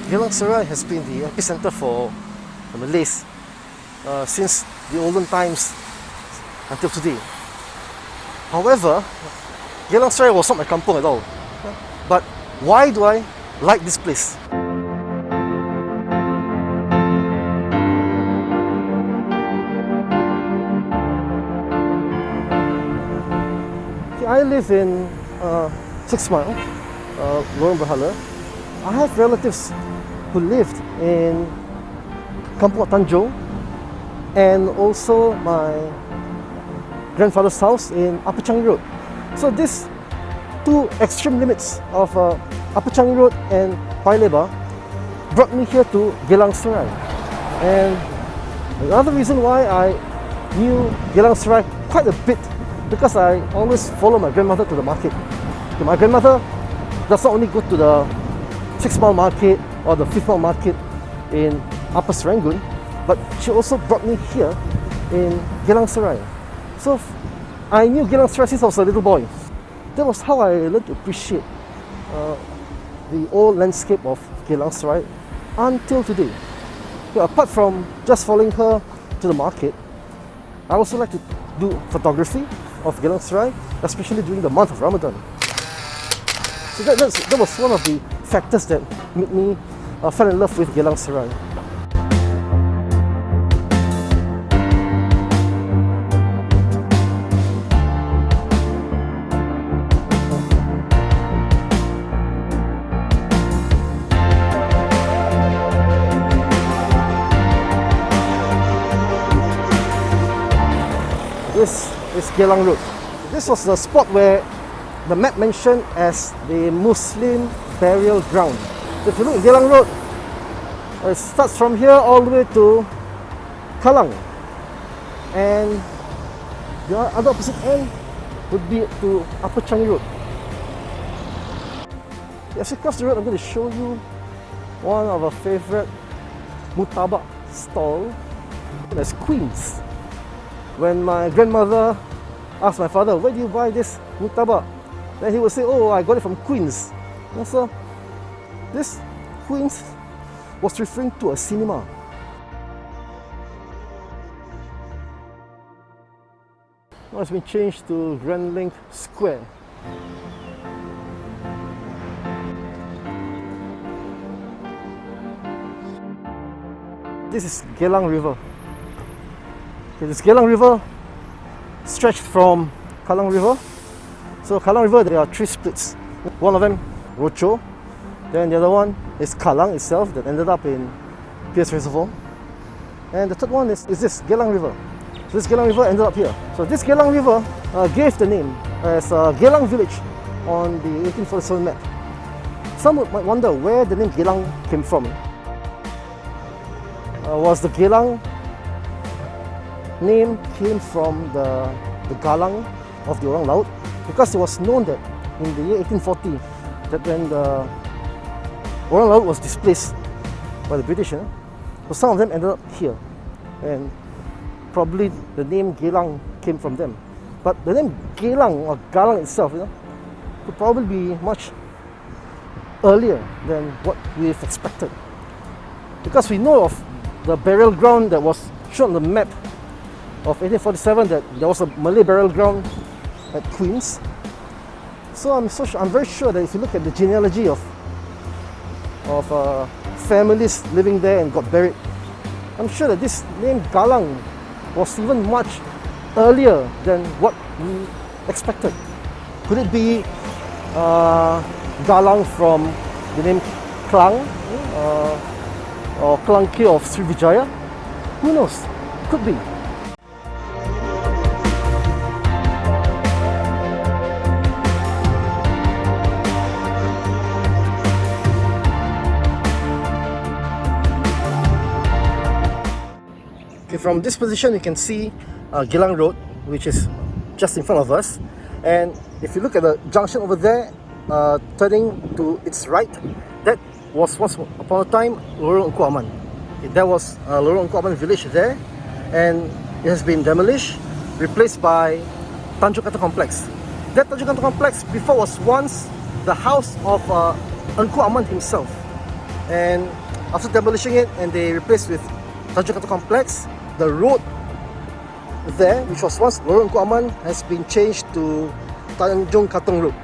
Geylang Serai has been the epicenter for the Malays since the olden times until today. However, Geylang Serai was not my kampung at all. But why do I like this place? I live in 6 Mile, Lorong Berhala. I have relatives who lived in Kampung Tanjung and also my grandfather's house in Upper Changi Road. So these two extreme limits of Upper Changi Road and Paya Lebar brought me here to Geylang Serai. And another reason why I knew Geylang Serai quite a bit, because I always follow my grandmother to the market. My grandmother does not only go to the 6 Mile Market or the 5th Mile Market in Upper Serangoon, but she also brought me here in Geylang Serai. So I knew Geylang Serai since I was a little boy. That was how I learned to appreciate the old landscape of Geylang Serai until today. Apart from just following her to the market, I also like to do photography of Geylang Serai, especially during the month of Ramadan. So that was one of the factors that made me fall in love with Geylang Serai. This is Geylang Road. This was the spot where the map mentioned as the Muslim burial ground. So if you look at Geylang Road, it starts from here all the way to Kallang, and the other opposite end would be to Upper Changi Road. As you cross the road, I'm going to show you one of our favourite murtabak stall. That's Queen's. When my grandmother asked my father, "Where do you buy this murtabak?" then he would say, "Oh, I got it from Queen's." And so this Queen's was referring to a cinema. Now it's been changed to Grand Link Square. This is Geylang River. This Geylang River stretched from Kallang River. So Kallang River, there are 3 splits. One of them, Rocho. Then the other one is Kallang itself that ended up in Pierce Reservoir. And the third one is this Geylang River. So this Geylang River ended up here. So this Geylang River gave the name as Geylang Village on the 1847 map. Some might wonder where the name Geylang came from. Was the Geylang name came from the Galang of the Orang Laut, because it was known that in the year 1840 that when the Orang Laut was displaced by the British, so some of them ended up here, and probably the name Geylang came from them. But the name Geylang or Galang itself, could probably be much earlier than what we've expected, because we know of the burial ground that was shown on the map of 1847, that there was a Malay burial ground at Queen's. So I'm very sure that if you look at the genealogy of families living there and got buried, I'm sure that this name Galang was even much earlier than what we expected. Could it be Galang from the name Klang or Klangki of Srivijaya? Who knows? Could be. Okay, from this position you can see Geylang Road, which is just in front of us. And if you look at the junction over there, turning to its right, that was once upon a time Lorong Engku Aman. Okay, there was Lorong Engku Aman village there, and it has been demolished, replaced by Tanjung Katong Complex. That Tanjung Katong Complex before was once the house of Engku Aman himself. And after demolishing it and they replaced with Tanjung Katong Complex, the road there, which was once Lorong Engku Aman, has been changed to Tanjung Katong Road.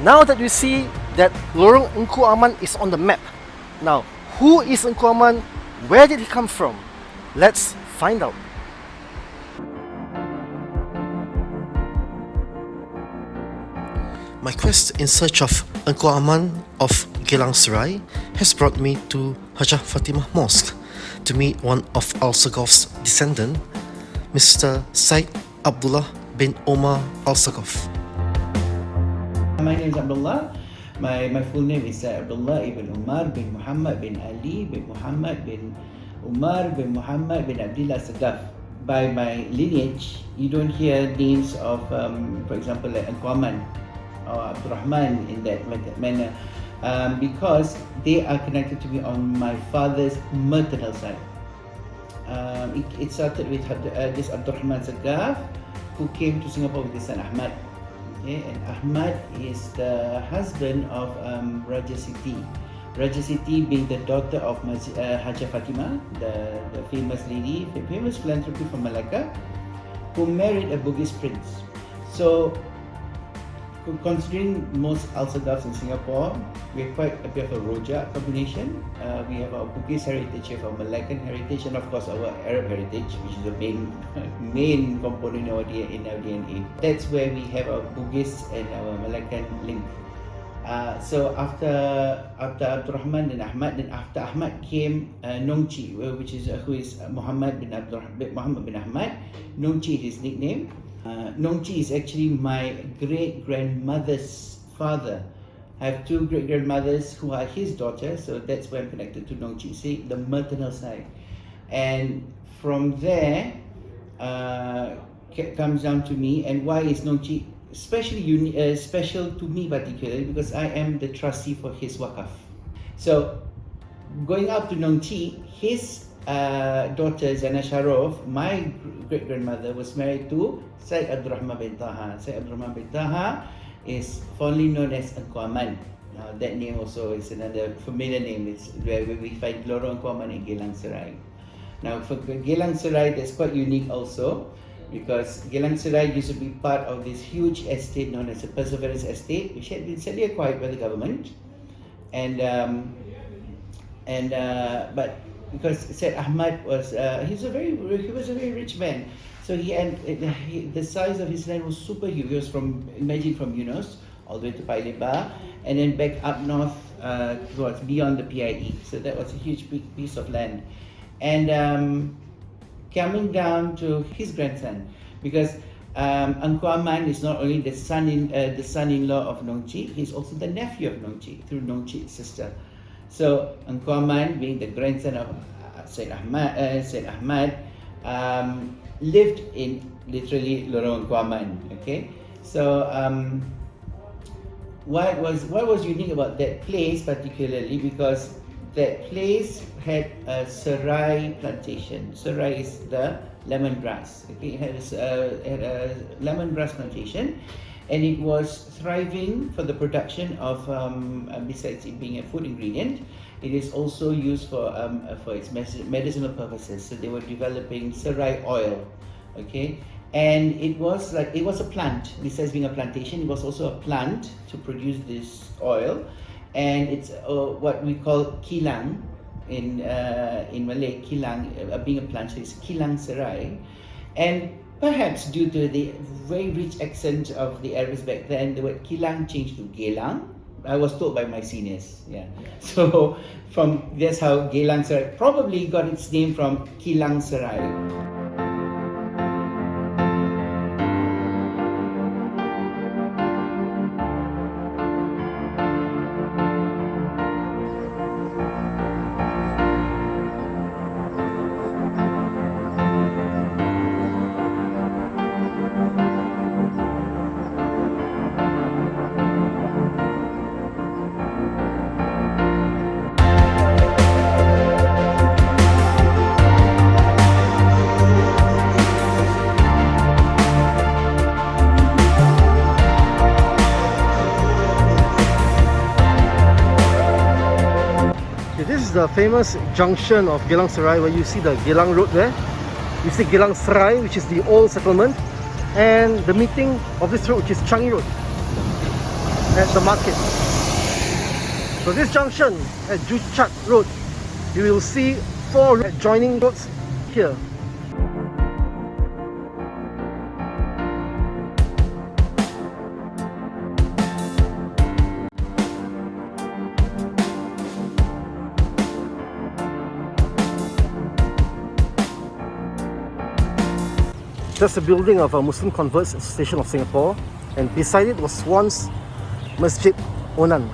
Now that we see that Lorong Engku Aman is on the map, now who is Engku Aman? Where did he come from? Let's find out. My quest in search of Engku Aman of Geylang Serai has brought me to Hajah Fatimah Mosque to meet one of Alsagoff's descendant, Mr. Syed Abdullah Ibn Alsagoff. My name is Abdullah. My full name is Syed Abdullah Ibn Umar bin Muhammad bin Ali bin Muhammad bin Umar bin Muhammad bin Abdullah Alsagoff. By my lineage, you don't hear names of, for example, like Engku Aman or Abdurrahman in that manner, because they are connected to me on my father's maternal side. It started with this Abdurrahman Alsagoff, who came to Singapore with his son Ahmad. Okay, and Ahmad is the husband of Raja Siti. Raja Siti being the daughter of Hajah Fatimah, the famous lady, famous philanthropist from Malacca, who married a Bugis prince. So, considering most Alsagoffs in Singapore, we're quite a bit of a Rojak combination. We have our Bugis heritage, we have our Malaccan heritage, and of course our Arab heritage, which is the main component in our DNA. That's where we have our Bugis and our Malaccan link. So after Abdurrahman and Ahmad, then after Ahmad came Nongchi, who is Muhammad bin Ahmad. Nongchi is his nickname. Nongchi is actually my great-grandmother's father. I have two great-grandmothers who are his daughters, so that's why I'm connected to Nongchi, see, the maternal side. And from there, comes down to me, and why is Nongchi special to me particularly, because I am the trustee for his wakaf. So, going up to Nongchi, his daughter Zana Sharof, my great-grandmother, was married to Syed Abdurrahman bin Taha. Syed Abdurrahman bin Taha is fondly known as Engku Aman. Now that name also is another familiar name. It's where we find Lorong Engku Aman in Geylang Serai. Now for Geylang Serai, that's quite unique also, because Geylang Serai used to be part of this huge estate known as the Perseverance Estate, which had been sadly acquired by the government. But because Syed Ahmad was he was a very rich man, so the size of his land was super huge. He was from Eunos all the way to Paya and then back up north towards beyond the PIE. So that was a huge big piece of land, and coming down to his grandson, because Engku Aman is not only the son-in-law of Nongchi, he's also the nephew of Nongchi through Nongchi's sister. So Engku Aman, being the grandson of Syed Ahmad, lived in literally Lorong Engku Aman. Okay, so what was unique about that place particularly, because that place had a serai plantation. Serai is the lemongrass. Okay, it had a lemongrass plantation, and it was thriving for the production of, besides it being a food ingredient, it is also used for its medicinal purposes. So they were developing serai oil, okay, and it was a plant. Besides being a plantation, it was also a plant to produce this oil, and it's what we call kilang in Malay. Kilang being a plant, so it's Geylang Serai, and perhaps due to the very rich accent of the Arabs back then, the word Kilang changed to Geylang. I was told by my seniors. Yeah. So that's how Geylang Serai probably got its name, from Geylang Serai. This is the famous junction of Geylang Serai, where you see the Geylang Road there. You see Geylang Serai, which is the old settlement, and the meeting of this road, which is Changi Road, at the market. So this junction at Juchat Road, you will see 4 adjoining roads here. That's the building of a Muslim Converts Association of Singapore, and beside it was once Masjid Onan.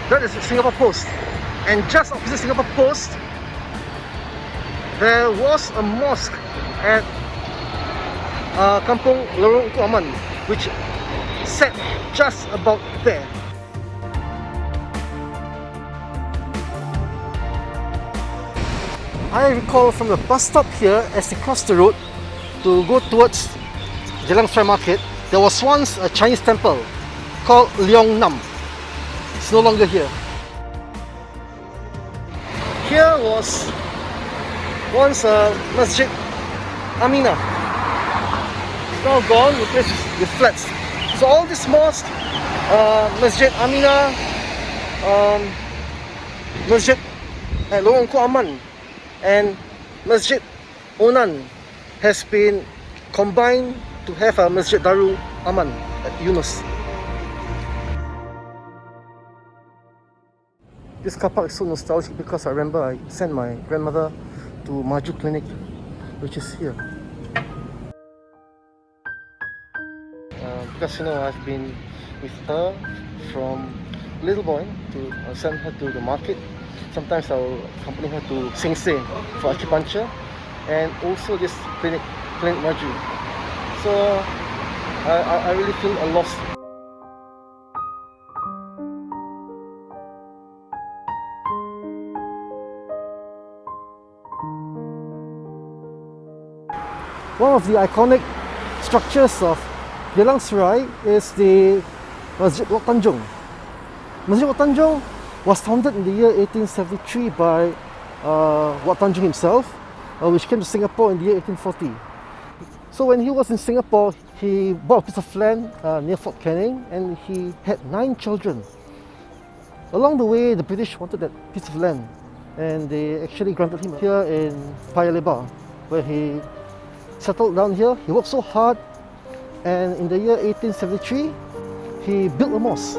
That is Singapore Post, and just opposite Singapore Post there was a mosque at Kampung Lorong Uku Aman, which sat just about there. I recall from the bus stop here, as you cross the road to go towards Geylang Serai Market, there was once a Chinese temple called Leong Nam. It's no longer here. Here was once a Masjid Aminah. It's now gone, replaced with flats. So all this mosque, Masjid Aminah, Masjid at Lorong Uku Aman, and Masjid Onan has been combined to have a Masjid Darul Aman at Yunus. This car park is so nostalgic because I remember I sent my grandmother to Maju Clinic, which is here. Because I've been with her from little boy to send her to the market. Sometimes I'll accompany her to Sing Se for acupuncture, and also this clinic Maju. So I really feel a loss. One of the iconic structures of Geylang Serai is the Masjid Wak Tanjung. Masjid Wak Tanjung was founded in the year 1873 by Wak Tanjung himself, which came to Singapore in the year 1840. So when he was in Singapore, he bought a piece of land near Fort Canning, and he had 9 children. Along the way, the British wanted that piece of land, and they actually granted him here in Paya Lebar, where he settled down here. He worked so hard, and in the year 1873, he built a mosque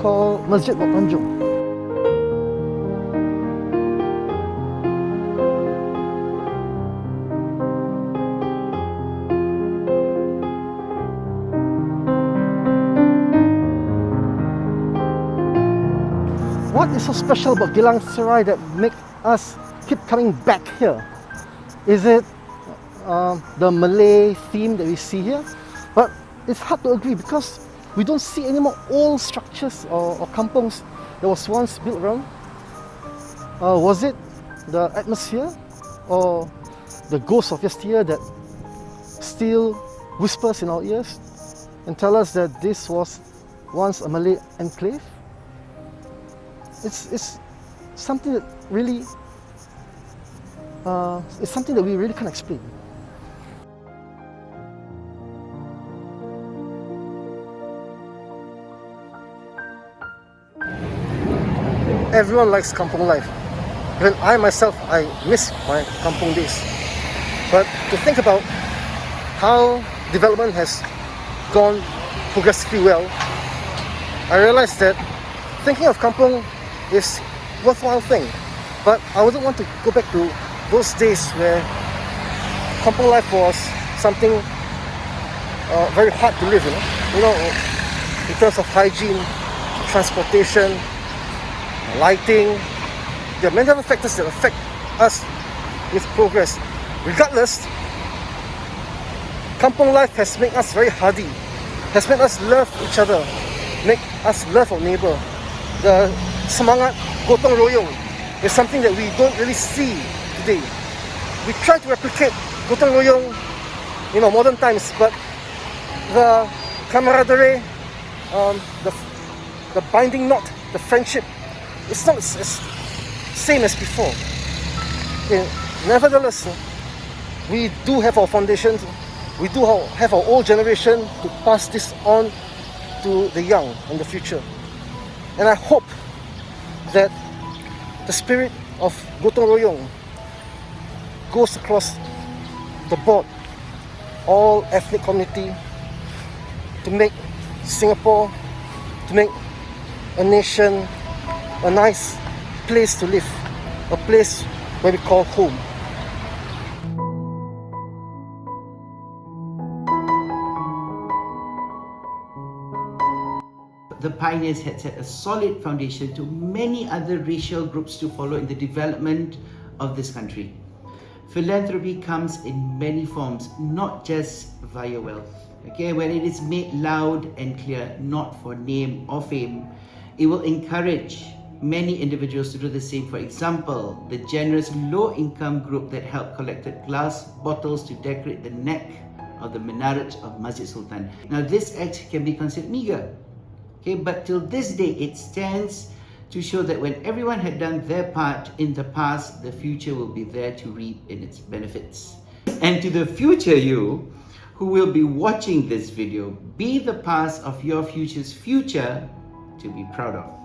called Masjid Wak Tanjung. What is so special about Geylang Serai that make us keep coming back here? Is it the Malay theme that we see here? But it's hard to agree because we don't see any more old structures or kampongs that was once built around. Was it the atmosphere or the ghost of yesteryear that still whispers in our ears and tell us that this was once a Malay enclave? It's something that really it's something that we really can't explain. Everyone likes kampung life. Even I myself, I miss my kampung days. But to think about how development has gone progressively well, I realized that thinking of kampung is a worthwhile thing. But I wouldn't want to go back to those days where kampung life was something very hard to live, in terms of hygiene, transportation, lighting. There are many other factors that affect us with progress. Regardless, kampung life has made us very hardy, has made us love each other, make us love our neighbour. The semangat gotong royong is something that we don't really see today. We try to replicate gotong royong, modern times, but the camaraderie, the binding knot, the friendship, it's not as same as before. Okay, nevertheless, we do have our foundations. We do have our old generation to pass this on to the young in the future. And I hope that the spirit of gotong royong goes across the board, all ethnic community, to make Singapore, to make a nation a nice place to live, a place where we call home. The pioneers had set a solid foundation to many other racial groups to follow in the development of this country. Philanthropy comes in many forms, not just via wealth. Okay, when it is made loud and clear, not for name or fame, it will encourage many individuals to do the same. For example, the generous low-income group that helped collected glass bottles to decorate the neck of the minaret of Masjid Sultan. Now, this act can be considered meager. Okay, but till this day, it stands to show that when everyone had done their part in the past, the future will be there to reap in its benefits. And to the future you, who will be watching this video, be the past of your future's future to be proud of.